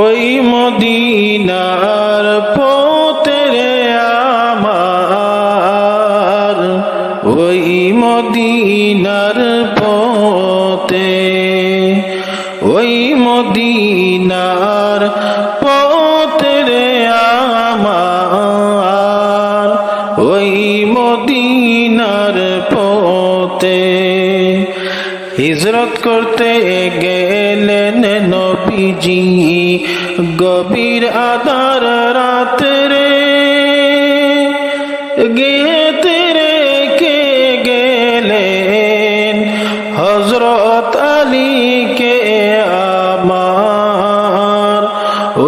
ওই মদিনার পথে রে আমার, ওই মদিনার পথে, ওই মদিনার পথে রে আমার, ওই মদিনার পথে হিজরত করতে গেলেন নবীজি গভীর আঁধার রাতে, গেতে রেখে গেলেন হযরত আলীকে আমার,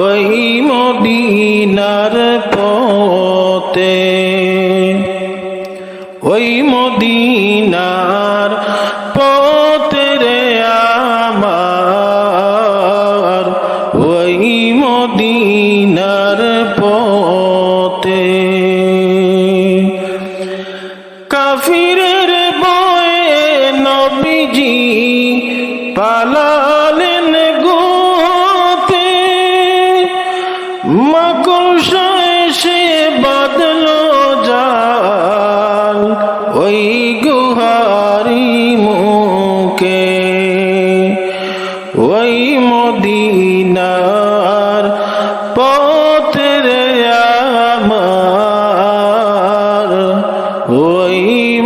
ওই মদিনার পথে, ওই মদিনার পথে রে আমার, ওই মদিনার পথে। কাফিরের ভয়ে নবীজি পালালেন গোতে, মাকড়সা এসে বাঁধলো জাল ওই গুহারি মুখে, ওই মদিনার পথে রে আমার, ওই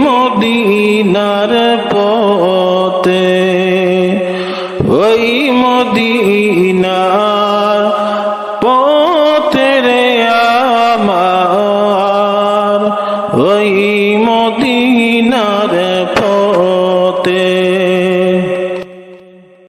মদিনার পথে, ওই মদিনা